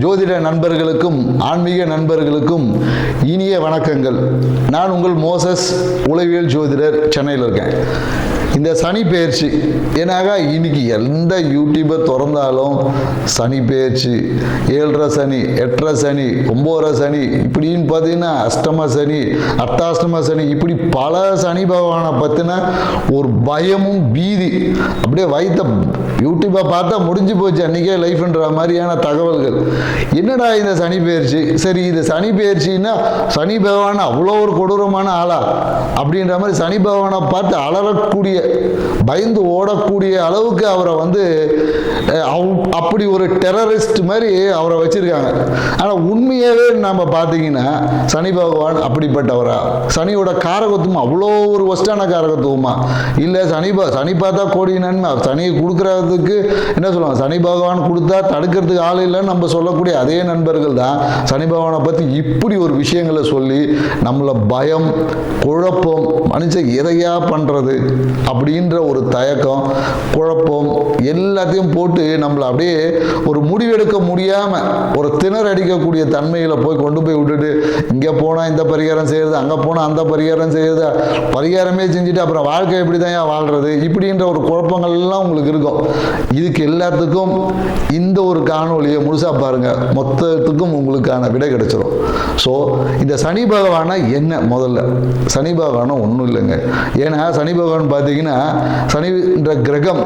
ஜோதிட நண்பர்களுக்கும் ஆன்மீக நண்பர்களுக்கும் இனிய வணக்கங்கள். நான் உங்கள் மோசஸ் உளவியல் ஜோதிடர், சென்னையில் இருக்கேன். இந்த சனி பெயர்ச்சி ஏன்னாக்கா இன்னைக்கு எந்த யூடியூபர் திறந்தாலும் சனி பெயர்ச்சி, 7.5 சனி, 8.5 சனி, 9.5 சனி, இப்படின்னு பார்த்தீங்கன்னா அஷ்டம சனி, அர்த்தாஷ்டம சனி, இப்படி பல சனி பகவானை பற்றின ஒரு பயமும் பீதி அப்படியே வைத்த யூடியூப்பை பார்த்தா முடிஞ்சு போச்சு அன்றைக்கே லைஃப்ன்ற மாதிரியான தகவல்கள். என்னடா இந்த சனி பெயர்ச்சி, சரி இது சனி பெயர்ச்சின்னா சனி பகவான் அவ்வளோ ஒரு கொடூரமான ஆளா அப்படின்ற மாதிரி சனி பகவானை பார்த்து அலறக்கூடிய, பயந்து ஓடக்கூடிய அளவுக்கு அவரை அப்படி ஒரு டெரரிஸ்ட் மாதிரி அவரை வச்சிருக்காங்க. ஆனால் உண்மையாகவே நம்ம பார்த்தீங்கன்னா சனி பகவான் அப்படிப்பட்டவரா? சனியோட காரகத்துவம் அவ்வளோ ஒரு ஒஸ்டான காரகத்துவமா? இல்லை சனி பார்த்தா கோடி நன்மை, சனியை கொடுக்கறதுக்கு என்ன சொல்லுவாங்க, சனி பகவான் கொடுத்தா தடுக்கிறதுக்கு ஆள் இல்லைன்னு நம்ம சொல்லக்கூடிய அதே நண்பர்கள் தான் சனி பகவானை பற்றி இப்படி ஒரு விஷயங்களை சொல்லி நம்மளை பயம், குழப்பம், மனுஷன் எதையா பண்ணுறது அப்படின்ற ஒரு தயக்கம், குழப்பம் எல்லாத்தையும் போட்டு நம்மளை அப்படியே ஒரு முடிவெடுக்க முடியாமல் ஒரு திணற அடிக்கக்கூடிய தன்மையில் கொண்டு போய் விட்டுட்டு, இங்கே போனால் இந்த பரிகாரம் செய்யறது, அங்கே போனால் அந்த பரிகாரம் செய்யறது, பரிகாரமே செஞ்சுட்டு அப்புறம் வாழ்க்கை எப்படி தான் வாழ்றது, இப்படின்ற ஒரு குழப்பங்கள் எல்லாம் உங்களுக்கு இருக்கும். இதுக்கு எல்லாத்துக்கும் இந்த ஒரு காணொலியை முழுசா பாருங்க, மொத்தத்துக்கும் உங்களுக்கான விடை கிடைச்சிடும். ஸோ இந்த சனி பகவானா என்ன? முதல்ல சனி பகவானா ஒன்றும் இல்லைங்க. ஏன்னா சனி பகவான் பார்த்தீங்கன்னா, சனின்ற கிரகம்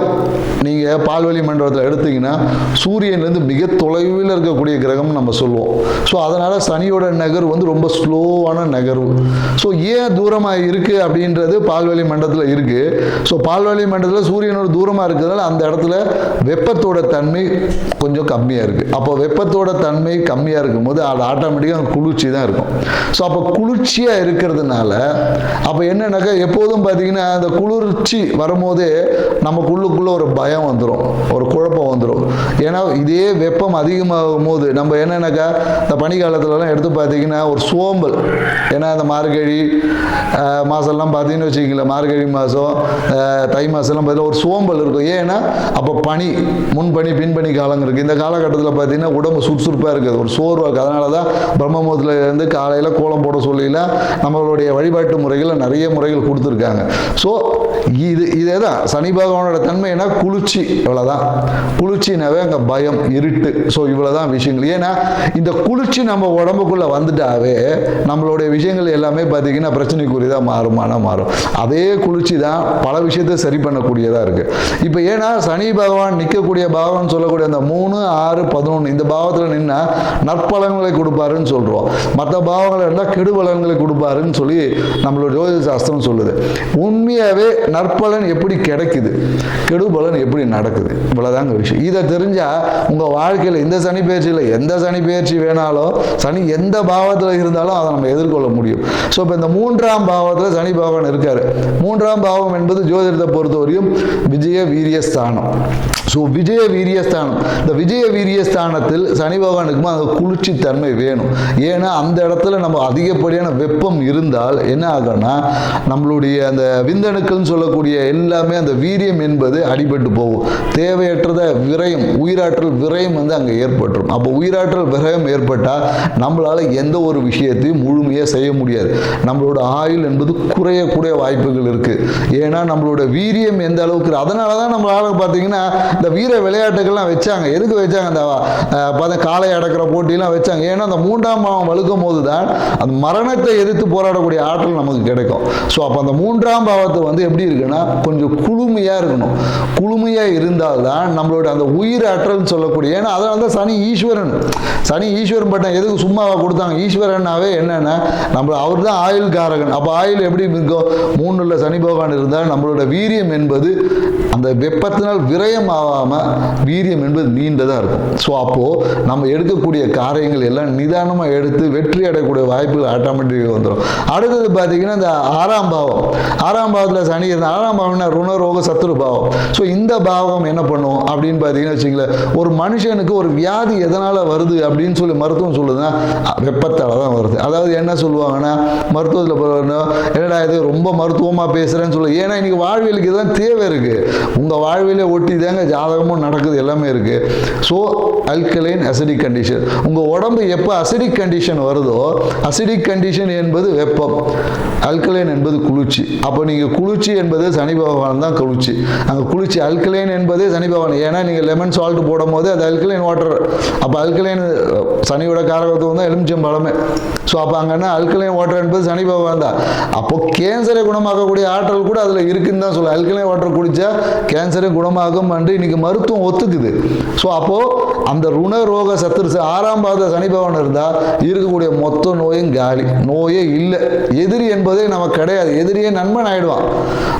நீங்கள் பால்வழி மண்டலத்தில் எடுத்தீங்கன்னா சூரியன்லேருந்து மிக தொலைவில் இருக்கக்கூடிய கிரகம்னு நம்ம சொல்லுவோம். ஸோ அதனால் சனியோட நகர்வு ரொம்ப ஸ்லோவான நகர்வு. ஸோ ஏன் தூரமாக இருக்குது அப்படின்றது பால்வழி மண்டலத்தில் இருக்குது. ஸோ பால்வழி மண்டலத்தில் சூரியனோட தூரமாக இருக்கிறதுனால அந்த இடத்துல வெப்பத்தோட தன்மை கொஞ்சம் கம்மியாக இருக்குது. அப்போ வெப்பத்தோட தன்மை கம்மியாக இருக்கும்போது அது ஆட்டோமேட்டிக்காக குளிர்ச்சி தான் இருக்கும். ஸோ அப்போ குளிர்ச்சியாக இருக்கிறதுனால அப்போ என்னன்னாக்கா எப்போதும் பார்த்தீங்கன்னா அந்த குளிர்ச்சி வரும்போதே நமக்குள்ளுக்குள்ள ஒரு பயம் வந்துடும், ஒரு குழப்பம் வந்துடும். ஏன்னா இதே வெப்பம் அதிகமாகும் போது நம்ம என்னன்னாக்கா இந்த பனிக்காலத்துலலாம் எடுத்து பார்த்தீங்கன்னா ஒரு சோம்பல், ஏன்னா இந்த மார்கழி மாதம்லாம் பார்த்தீங்கன்னு வச்சுக்கிங்களேன், மார்கழி மாதம் தை மாதம்லாம் பார்த்தீங்கன்னா ஒரு சோம்பல் இருக்கும். ஏன்னா அப்போ பனி, முன்பனி பின்பனி காலங்கள் இருக்குது. இந்த காலகட்டத்தில் பார்த்தீங்கன்னா உடம்பு சுறுசுறுப்பாக இருக்குது, ஒரு சோர்வாக இருக்குது. அதனால தான் பிரம்மமுகூர்த்தத்துல இருந்து காலையில் கோலம் போட சொல்லிலாம் நம்மளுடைய வழிபாட்டு முறைகள் நிறைய முறைகள் கொடுத்துருக்காங்க. ஸோ இதே தான் சனி பகவானோட தன்மைனா குளிர்ச்சி, இவ்வளோதான். குளிர்ச்சினாவே அங்கே பயம், இருட்டு. ஸோ இவ்வளோதான் விஷயங்கள். ஏன்னா இந்த குளிர்ச்சி நம்ம உடம்புக்குள்ளே வந்துட்டாவே நம்மளுடைய விஷயங்கள் எல்லாமே பார்த்தீங்கன்னா பிரச்சனைக்குரியதாக மாறும். அதே குளிர்ச்சி தான் பல விஷயத்தை சரி பண்ணக்கூடியதாக இருக்குது. இப்போ ஏன்னா சனி பகவான் நிற்கக்கூடிய பாவம்னு சொல்லக்கூடிய அந்த 3, 6, 11 இந்த பாவத்தில் நின்னா நற்பலன்களை கொடுப்பாருன்னு சொல்கிறோம். மற்ற பாவங்கள் இருந்தால் கெடுபலன்களை கொடுப்பாருன்னு சொல்லி நம்மளோட ஜோதிட சாஸ்திரம் சொல்லுது. உண்மையாகவே நற்பலன் எப்படி கிடைக்குது, கெடுபலன் எப்படி நடக்குது, இவ்வளவுதாங்க விஷயம். இதை தெரிஞ்சா உங்க வாழ்க்கையில் இந்த சனி பெயர்ச்சியில் எந்த சனி பெயர்ச்சி வேணாலும், சனி எந்த பாவத்தில் இருந்தாலும் அதை நம்ம எதிர்கொள்ள முடியும். ஸோ இப்போ இந்த 3ஆம் பாவத்தில் சனி பகவான் இருக்காரு. 3ஆம் பாவம் என்பது ஜோதிடத்தை பொறுத்தவரையும் விஜய வீரியஸ்தானம். ஸோ விஜய வீரியஸ்தானம், இந்த விஜய வீரியஸ்தானத்தில் சனி பகவானுக்குமா அந்த குளிர்ச்சி தன்மை வேணும். ஏன்னா அந்த இடத்துல நம்ம அதிகப்படியான வெப்பம் இருந்தால் என்ன ஆகும்னா நம்மளுடைய அந்த விந்தணுக்கள் சொல்லக்கூடிய எல்லாமே அந்த வீரியம் என்பது அடிபட்டு போகும். தேவையற்றத விரயம், உயிராற்றல் விரயம் அங்கே ஏற்பட்டுரும். அப்போ உயிராற்றல் விரயம் ஏற்பட்டால் நம்மளால எந்த ஒரு விஷயத்தையும் முழுமையாக செய்ய முடியாது. நம்மளோட ஆயுள் என்பது குறையக்கூடிய வாய்ப்புகள் இருக்கு. ஏன்னா நம்மளோட வீரியம் எந்த அளவுக்கு, அதனால தான் நம்மளால பார்த்தீங்கன்னா இந்த வீர விளையாட்டுகள்லாம் வச்சாங்க. எதுக்கு வச்சாங்க? அந்த காளை அடக்கிற போட்டியெல்லாம் வச்சாங்க. ஏன்னா அந்த 3ஆம் பாவம் வலுக்கும் போது தான் அந்த மரணத்தை எதிர்த்து போராடக்கூடிய ஆற்றல் நமக்கு கிடைக்கும். ஸோ அப்போ அந்த 3ஆம் பாவத்தை எப்படி இருக்குன்னா கொஞ்சம் குளுமையா இருக்கணும். குளுமையா இருந்தால்தான் நம்மளோட அந்த உயிர் ஆற்றல் சொல்லக்கூடிய, ஏன்னா அதனால தான் சனி ஈஸ்வரன் பட்டம் எதுக்கு சும்மாவா கொடுத்தாங்க? ஈஸ்வரனாவே என்னன்னா நம்ம அவர் தான் ஆயுள் காரகன். அப்போ ஆயுள் எப்படி இருக்கும்? 3ல் சனி பகவான் இருந்தால் நம்மளோட வீரியம் என்பது அந்த வெப்பத்தினால் விரயம் ஆகாம வீரியம் என்பது நீண்டதா இருக்கும். ஸோ அப்போ நம்ம எடுக்கக்கூடிய காரியங்கள் எல்லாம் நிதானமாக எடுத்து வெற்றி அடையக்கூடிய வாய்ப்புகள் ஆட்டோமேட்டிக்காக வந்துடும். அடுத்தது பார்த்தீங்கன்னா இந்த 6ஆம் பாவத்தில் சனி இருந்த ஆறாம் பாவம்னா ருணரோக சத்துரு பாவம். ஸோ இந்த பாவம் என்ன பண்ணும் அப்படின்னு பார்த்தீங்கன்னா வச்சுங்களேன், ஒரு மனுஷனுக்கு ஒரு வியாதி எதனால் வருது அப்படின்னு சொல்லி மருத்துவம் சொல்லுதுன்னா வெப்பத்தால் தான் வருது. அதாவது என்ன சொல்லுவாங்கன்னா மருத்துவத்தில் என்னடா இது ரொம்ப மருத்துவமாக பேசுகிறேன்னு சொல்லு. ஏன்னா இன்னைக்கு வாழ்வியலுக்கு இதெல்லாம் தேவை இருக்குது. உங்கள் வாழ்வியலே ஒட்டி தாங்க ஜாதகமும் நடக்குது, எல்லாமே இருக்குது. ஸோ அல்கலைன் அசிடிக் கண்டிஷன், உங்கள் உடம்பு எப்போ அசிடிக் கண்டிஷன் வருதோ, அசிடிக் கண்டிஷன் என்பது வெப்பம், அல்கலைன் என்பது குளிர்ச்சி. அப்போ நீங்கள் குளிர்ச்சி என்பது சனி பகவான் தான் குளிர்ச்சி. அங்கே குளிர்ச்சி அல்கலைன் என்பதே சனி பகவான். ஏன்னா நீங்கள் லெமன் சால்ட் போடும் போது அது அல்கலைன் வாட்டர். அப்போ அல்கலைன் சனியோட காரகத்துவம் தான் எலுமிச்சம்பழமே. ஸோ அப்போ அங்கன்னா அல்கலைன் வாட்டர் என்பது சனி பகவான் தான். அப்போ கேன்சரை குணமாக்கக்கூடிய ஆற்றல் கூட அதில் இருக்குன்னு தான் சொல்ல. அல்கலைன் வாட்டர் குடித்தா கேன்சரை குணமாகும் என்று இன்னைக்கு மருத்துவம் ஒத்துக்குது. ஸோ அப்போ அந்த ருண ரோக சத்துரு ஆறாம் பாத சனி பகவான் இருந்தால் இருக்கக்கூடிய மொத்த நோயும் காலி, நோயே இல்லை. எதிரி என்பதே நமக்கு கிடையாது, எதிரியே நண்பன் ஆயிடுவான்.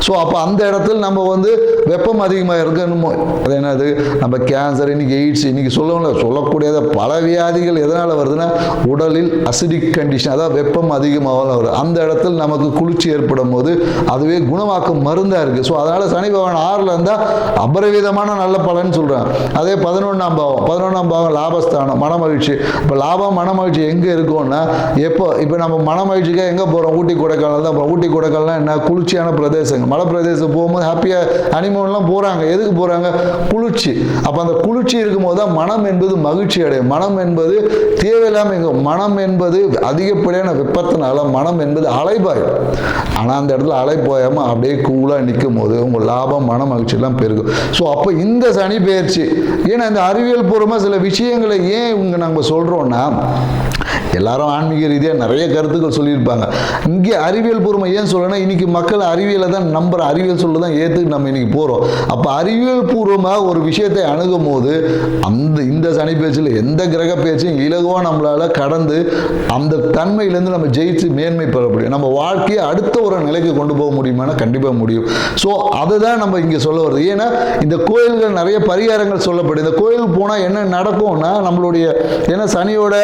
ஸோ அப்போ அந்த இடத்துல நம்ம வந்து வெப்பம் அதிகமாக இருக்கணுமோ, அது என்னது நம்ம கேன்சர், இன்னைக்கு எய்ட்ஸ், இன்னைக்கு சொல்லக்கூடியத பல வியாதிகள் எதனால் வருதுன்னா உடலில் அசிடிக் கண்டிஷன், அதாவது வெப்பம் அதிகமாக வருது. அந்த இடத்துல நமக்கு குளிர்ச்சி ஏற்படும் போது அதுவே குணமாக்கும் மருந்தாக இருக்குது. ஸோ அதனால் சனி பகவான் 6ல் இருந்தால் அபரிவிதமான நல்ல பலன் சொல்கிறேன். அதே 11ஆம் பாவம், 11ஆம் பாவம் லாபஸ்தானம், மனமகிழ்ச்சி. இப்போ லாபம் மனமகிழ்ச்சி எங்கே இருக்கும்னா இப்போ நம்ம மனமகிழ்ச்சிக்காக எங்கே போகிறோம்? ஊட்டி கொடைக்கானல் தான் போகிறோம். ஊட்டி கொடைக்கானல்லாம் என்ன குளிர்ச்சியான பிரதேசங்கள், மலை பிரதேசம் போகும்போது ஹாப்பியாக ஹனிமூன்லாம் போகிறாங்க. எதுக்கு போகிறாங்க? குளிர்ச்சி. அப்போ அந்த குளிர்ச்சி இருக்கும்போது தான் மனம் என்பது மகிழ்ச்சி அடையும். மனம் என்பது தேவையில்லாமல், மனம் என்பது அதிகப்படியான வெப்பத்தினால மனம் என்பது அலைபாயும். ஆனால் அந்த இடத்துல அலை போயாமல் அப்படியே கூலாக நிற்கும் போது உங்கள் லாபம் மன மகிழ்ச்சியெல்லாம் பெருகும். ஸோ அப்போ இந்த சனி பெயர்ச்சி, ஏன்னா இந்த அறிவியல் பூர்வமாக சில விஷயங்களை ஏன் இங்கே நம்ம சொல்கிறோன்னா, எல்லாரும் ஆன்மீக ரீதியாக நிறைய கருத்துக்கள் சொல்லியிருப்பாங்க. இங்கே அறிவியல் பூர்வமாக ஏன் சொல்லணும்னா இன்னைக்கு மக்கள் அறிவியலை தான் நம்புகிற, அறிவியல் சொல்ல தான் ஏற்றுக்கு நம்ம இன்னைக்கு போகிறோம். அப்போ அறிவியல் பூர்வமாக ஒரு விஷயத்தை அணுகும் போது இந்த சனி பேச்சில் எந்த கிரக பேச்சையும் இலகுவாக நம்மளால் கடந்து அந்த தன்மையிலேருந்து நம்ம ஜெயிச்சு மேன்மை பெற முடியும். நம்ம வாழ்க்கையை அடுத்த ஒரு நிலைக்கு கொண்டு போக முடியுமானா கண்டிப்பாக முடியும். ஸோ அதுதான் நம்ம இங்கே சொல்ல வருது. ஏன்னா இந்த கோயில்கள் நிறைய பரிகாரங்கள் சொல்லப்படுது. இந்த கோயில் போனால் என்ன நடக்கும்னா நம்மளுடைய, ஏன்னா சனியோட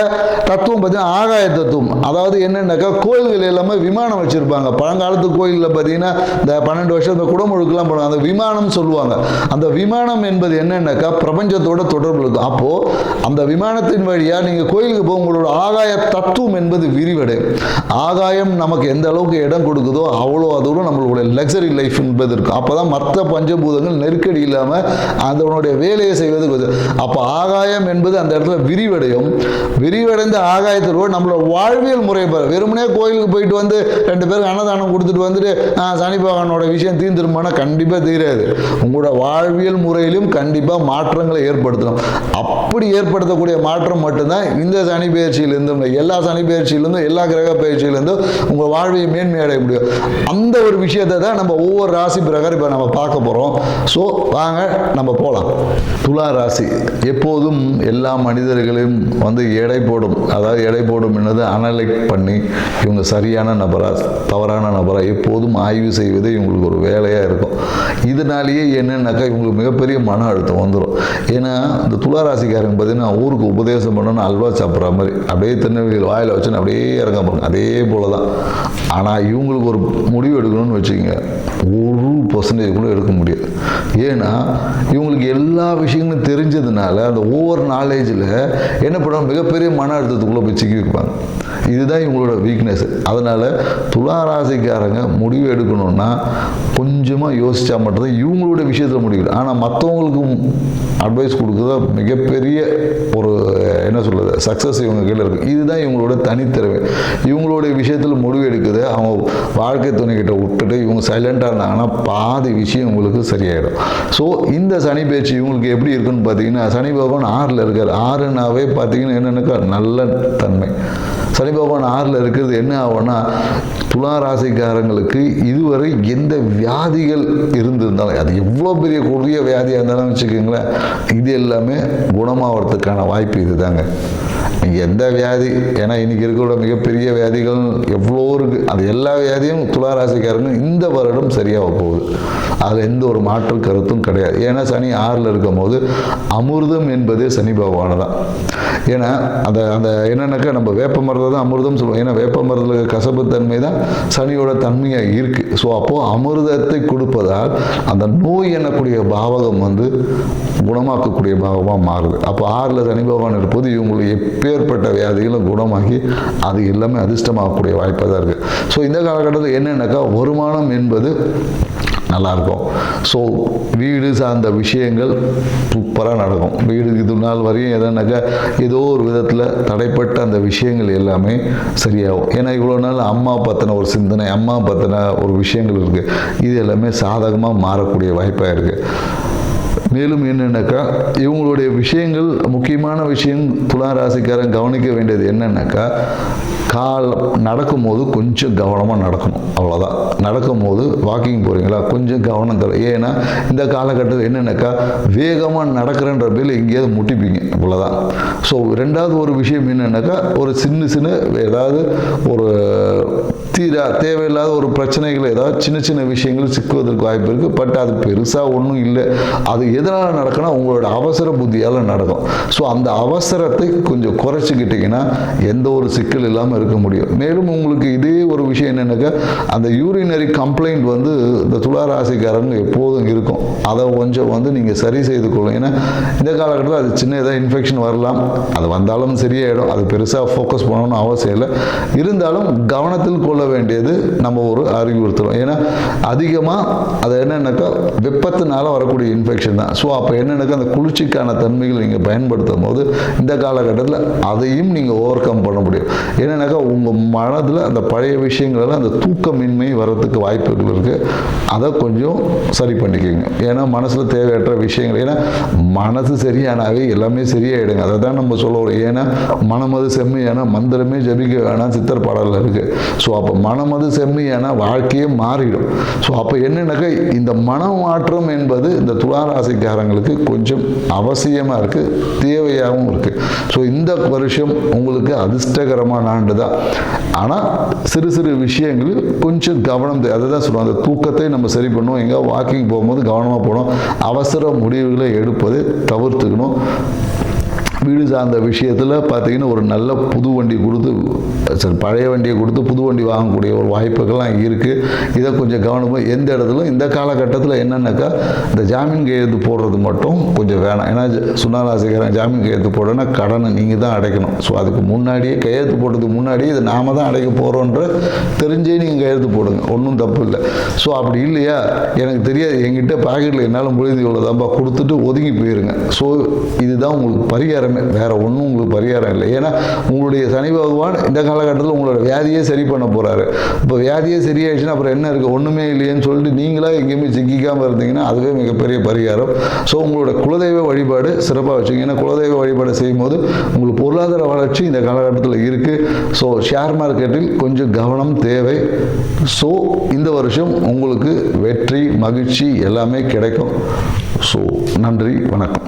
தத்துவம் பார்த்தீங்கன்னா ஆகாய தத்துவம். அதாவது என்னன்னாக்கா கோயில்கள் எல்லாமே விமானம் வச்சிருப்பாங்க. பழங்காலத்து கோயிலில் பார்த்தீங்கன்னா இந்த 12 வருஷம் இந்த குடமுழுக்கெல்லாம் போடுவாங்க, அந்த விமானம் சொல்லுவாங்க. அந்த விமானம் என்பது என்னன்னாக்கா பிரபஞ்சத்தோட தொடர்பு இருக்கும். அப்போ அந்த விமானத்தின் வழியாக நீங்கள் கோயிலுக்கு போக உங்களோட ஆகாய தத்துவம் என்பது விரிவடையும். ஆகாயம் நமக்கு எந்த அளவுக்கு இடம் கொடுக்குதோ அவ்வளோ தூரம் நம்மளுடைய லக்ஸரி லைஃப் என்பது இருக்கும். அப்போ தான் மற்ற பஞ்சபூதங்கள் நெருக்கடி இல்லாமல் அதனுடைய வேலையை செய்வதுக்கு. அப்போ ஆகாயம் என்பது அந்த இடத்துல விரிவடையும். விரிவடைந்த ஆகாயத்தில் நம்மளோட வாழ்வியல் முறை வெறுமனே கோயிலுக்கு போயிட்டு வந்து 2 பேருக்கு அன்னதானம் கொடுத்துட்டு வந்துட்டு சனி பகவானோட விஷயம் தீர்ந்துருமானா கண்டிப்பாக தீராது. உங்களோட வாழ்வியல் முறையிலும் கண்டிப்பாக மாற்றங்களை ஏற்படுத்தணும். அப்படி ஏற்படுத்தக்கூடிய மாற்றம் மட்டும்தான் இந்த சனி பயிற்சியிலிருந்தும், எல்லா சனி பயிற்சியிலிருந்தும், எல்லா கிரக பயிற்சியிலிருந்தும் உங்கள் வாழ்வையை மேன்மையடைய முடியும். அந்த ஒரு விஷயத்தை தான் நம்ம ஒவ்வொரு ராசி பிரகாரம் இப்போ நம்ம பார்க்க போகிறோம். ஸோ வாங்க நம்ம போகலாம். துலா ராசி எப்போதும் எல்லா மனிதர்களையும் வந்து எடை போடும். அதாவது எடை போடும் என்னது அனலைட் பண்ணி இவங்க சரியான நபரா தவறான நபரா எப்போதும் ஆய்வு செய்வது இவங்களுக்கு ஒரு வேலையாக இருக்கும். இதனாலேயே என்னன்னாக்கா இவங்களுக்கு மிகப்பெரிய மன அழுத்தம் வந்துடும். ஏன்னா இந்த துளாராசிக்காரங்க பார்த்தீங்கன்னா ஊருக்கு உபதேசம் பண்ணணும்னு அல்வா சாப்பிட்ற மாதிரி அப்படியே திருநெல்வேலியில் வாயில் வச்சுன்னு அப்படியே இறங்க போகிறாங்க. அதே போல தான். ஆனால் இவங்களுக்கு ஒரு முடிவு எடுக்கணும்னு வச்சுக்கோங்க, 1% கூட எடுக்க முடியாது. ஏன்னா இவங்களுக்கு எல்லா விஷயங்களும் தெரிஞ்சதுனால அந்த ஓவர் நாலேஜில் என்ன பண்ணுவாங்க, மிகப்பெரிய மன அழுத்தத்துக்குள்ளே போய் சிக்கி வைப்பாங்க. இதுதான் இவங்களோட வீக்னஸ். அதனால் துளாராசிக்காரங்க முடிவு எடுக்கணும்னா கொஞ்சமாக யோசித்தா மட்டும்தான் இவங்களுடைய விஷயத்தில் முடிவு. ஆனால் மற்றவங்களுக்கும் அட்வைஸ் கொடுக்குறதா மிகப்பெரிய ஒரு என்ன சொல்கிறது சக்ஸஸ் இவங்க கீழே இருக்குது. இதுதான் இவங்களோட தனித்திறமை. இவங்களுடைய விஷயத்தில் முடிவு எடுக்குது. அவங்க வாழ்க்கை துணைக்கிட்ட விட்டுட்டு இவங்க சைலண்டாக இருந்தாங்கன்னா பாதி விஷயம் இவங்களுக்கு சரியாயிடும். ஸோ இந்த சனி பேச்சு இவங்களுக்கு எப்படி இருக்குன்னு பார்த்தீங்கன்னா, சனி பகவான் 6ல் இருக்கார். 6னாவே பார்த்தீங்கன்னா என்னென்னக்கா நல்ல தன்மை. சனி பகவான் 6ல் இருக்கிறது என்ன ஆகும்னா, துளாராசிக்காரங்களுக்கு இதுவரை எந்த வியாதிகள் இருந்திருந்தாலும், அது எவ்வளோ பெரிய கொடிய வியாதியாக இருந்தாலும் வச்சுக்கோங்களேன், இது எல்லாமே குணமாகறதுக்கான வாய்ப்பு இது தாங்க. எந்த வியாதி, ஏன்னா இன்னைக்கு இருக்கிற மிகப்பெரிய வியாதிகள் எவ்வளோ இருக்குது, அது எல்லா வியாதியும் துளாராசிக்காரங்க இந்த வருடம் சரியாக போகுது. அதில் எந்த ஒரு மாற்று கருத்தும் கிடையாது. ஏன்னா சனி 6ல் இருக்கும் போது அமிர்தம் என்பதே சனி பகவான் தான். ஏன்னா அந்த என்னென்னாக்கா நம்ம வேப்ப மரத்தை தான் அமிர்தம் சொல்லுவோம். ஏன்னா வேப்ப மரத்தில் கசப்புத்தன்மை தான் சனியோட தன்மையாக இருக்குது. ஸோ அப்போது அமிர்தத்தை கொடுப்பதால் அந்த நோய் எனக்கூடிய பாவகம் குணமாக்கக்கூடிய பாவமாக மாறுது. அப்போ 6ல் சனி பகவான் இருப்போது இவங்களுக்கு எப்பேற்பட்ட வியாதிகளும் குணமாகி அது எல்லாமே அதிர்ஷ்டமாகக்கூடிய வாய்ப்பாக தான் இருக்குது. ஸோ இந்த காலகட்டத்தில் என்னென்னாக்கா வருமானம் என்பது நல்லாயிருக்கும். ஸோ வீடு சார்ந்த விஷயங்கள் சூப்பராக நடக்கும். வீடு இது நாள் வரையும் எதனாக்கா ஏதோ ஒரு விதத்தில் தடைப்பட்ட அந்த விஷயங்கள் எல்லாமே சரியாகும். ஏன்னா இவ்வளோ நாள் அம்மா பற்றின ஒரு சிந்தனை, அம்மா பற்றின ஒரு விஷயங்கள் இருக்குது, இது எல்லாமே சாதகமாக மாறக்கூடிய வாய்ப்பாக இருக்குது. மேலும் என்னென்னாக்கா இவங்களுடைய விஷயங்கள், முக்கியமான விஷயம் துளாராசிக்காரன் கவனிக்க வேண்டியது என்னென்னாக்கா, நடக்கும்போது கொஞ்சம் கவனமாக நடக்கணும். அவ்வளோதான். நடக்கும்போது வாக்கிங் போகிறீங்களா, கொஞ்சம் கவனம் தரும். ஏன்னா இந்த காலகட்டத்தில் என்னென்னாக்கா வேகமாக நடக்கிறன்ற பேரில் எங்கேயாவது முட்டிப்பீங்க, இவ்வளோதான். ஸோ ரெண்டாவது ஒரு விஷயம் என்னென்னாக்கா, ஒரு சின்ன ஏதாவது ஒரு தேவையில்லாத ஒரு பிரச்சனைகள், ஏதாவது சின்ன விஷயங்கள் சிக்குவதற்கு வாய்ப்பு இருக்குது. பட் அது பெருசாக ஒன்றும் இல்லை. அது எதனால் நடக்குன்னா உங்களோட அவசர புத்தியால் நடக்கும். ஸோ அந்த அவசரத்தை கொஞ்சம் குறைச்சிக்கிட்டிங்கன்னா எந்த ஒரு சிக்கல் இல்லாமல் இருக்க முடியும். மேலும் உங்களுக்கு இதே ஒரு விஷயம் என்னென்னாக்கா, அந்த யூரினரி கம்ப்ளைண்ட் இந்த துளாராசிக்காரங்க எப்போதும் இருக்கும். அதை கொஞ்சம் நீங்கள் சரி செய்து கொள்ளும். ஏன்னா இந்த காலகட்டத்தில் அது சின்ன ஏதாவது இன்ஃபெக்ஷன் வரலாம், அது வந்தாலும் சரியாயிடும். அது பெருசாக ஃபோக்கஸ் பண்ணணும்னு அவசியம் இல்லை. இருந்தாலும் கவனத்தில் கொள்ள வேண்டியது நம்ம ஒரு அறிவுறுத்தலாம். ஏன்னா அதிகமாக அது என்னென்னாக்கா வெப்பத்தினால வரக்கூடிய இன்ஃபெக்ஷன் தான். ஸோ அப்போ என்னென்னாக்கா அந்த குளிர்ச்சிக்கான தன்மைகள் நீங்கள் பயன்படுத்தும் போது இந்த காலகட்டத்தில் அதையும் நீங்கள் ஓவர் கம் பண்ண முடியும். என்னென்னாக்கா உங்கள் மனதில் அந்த பழைய விஷயங்களெல்லாம் அந்த தூக்கமின்மை வரத்துக்கு வாய்ப்புகள் இருக்குது. அதை கொஞ்சம் சரி பண்ணிக்கோங்க. ஏன்னா மனசில் தேவையற்ற விஷயங்கள், ஏன்னா மனசு சரியானாவே எல்லாமே சரியாயிடுங்க. அதை தான் நம்ம சொல்ல வரோம். ஏன்னா மனமது செம்மையான மந்திரமே ஜபிக்க வேணாம் சித்தர் பாடலில் இருக்குது. ஸோ அப்போ மனமது செம்மையான வாழ்க்கையே மாறிடும். ஸோ அப்போ என்னென்னாக்கா இந்த மனமாற்றம் என்பது இந்த துளாராசிக்காரங்களுக்கு கொஞ்சம் அவசியமாக இருக்குது, தேவையாகவும் இருக்குது. ஸோ இந்த வருஷம் உங்களுக்கு அதிர்ஷ்டகரமான ஆண்டு தான். ஆனால் சிறு விஷயங்களில் கொஞ்சம் கவனம் தேவை. அதை தான் சொல்லுவோம், அந்த தூக்கத்தை நம்ம சரி பண்ணுவோம். எங்கே வாக்கிங் போகும்போது கவனமாக போகணும். அவசர முடிவுகளை எடுப்பதை தவிர்த்துக்கணும். வீடு சார்ந்த விஷயத்தில் பார்த்தீங்கன்னா ஒரு நல்ல புது வண்டி கொடுத்து, சரி பழைய வண்டியை கொடுத்து புது வண்டி வாங்கக்கூடிய ஒரு வாய்ப்புகள்லாம் இருக்குது. இதை கொஞ்சம் கவனமாக எந்த இடத்துல இந்த காலகட்டத்தில் என்னென்னாக்கா இந்த ஜாமீன் கையெழுத்து போடுறது மட்டும் கொஞ்சம் வேணாம். ஏன்னா துளாராசிக்காரன் ஜாமீன் கையெழுத்து போடணும்னா கடனை நீங்கள் தான் அடைக்கணும். ஸோ அதுக்கு முன்னாடியே கையெழுத்து போடுறதுக்கு முன்னாடியே இது நாம தான் அடைக்க போகிறோன்ற தெரிஞ்சே நீங்கள் கையெழுத்து போடுங்க, ஒன்றும் தப்பு இல்லை. ஸோ அப்படி இல்லையா, எனக்கு தெரியாது, என்கிட்ட பாக்கெட்டில் என்னால் முடிஞ்சு இவ்வளோதான்ப்பா கொடுத்துட்டு ஒதுங்கி போயிருங்க. ஸோ இதுதான் உங்களுக்கு பரிகாரம், வேற ஒன்றும் உங்களுக்கு பரிகாரம் இல்லை. ஏன்னா உங்களுடைய சனி பகவான் இந்த காலகட்டத்தில் உங்களோட வியாதியே சரி பண்ண போறாரு. இப்போ வியாதியே சரியாயிடுச்சுன்னா அப்புறம் என்ன இருக்கு, ஒண்ணுமே இல்லையேன்னு சொல்லிட்டு நீங்களா எங்கேயுமே சிக்கிக்காம இருந்தீங்கன்னா அதுவே மிகப்பெரிய பரிகாரம். ஸோ உங்களோட குலதெய்வ வழிபாடு சிறப்பாக வச்சுங்க. ஏன்னா குலதெய்வ வழிபாடு செய்யும் போது உங்களுக்கு பொருளாதார வளர்ச்சி இந்த காலகட்டத்தில் இருக்கு. ஸோ ஷேர் மார்க்கெட்டில் கொஞ்சம் கவனம் தேவை. ஸோ இந்த வருஷம் உங்களுக்கு வெற்றி மகிழ்ச்சி எல்லாமே கிடைக்கும். ஸோ நன்றி, வணக்கம்.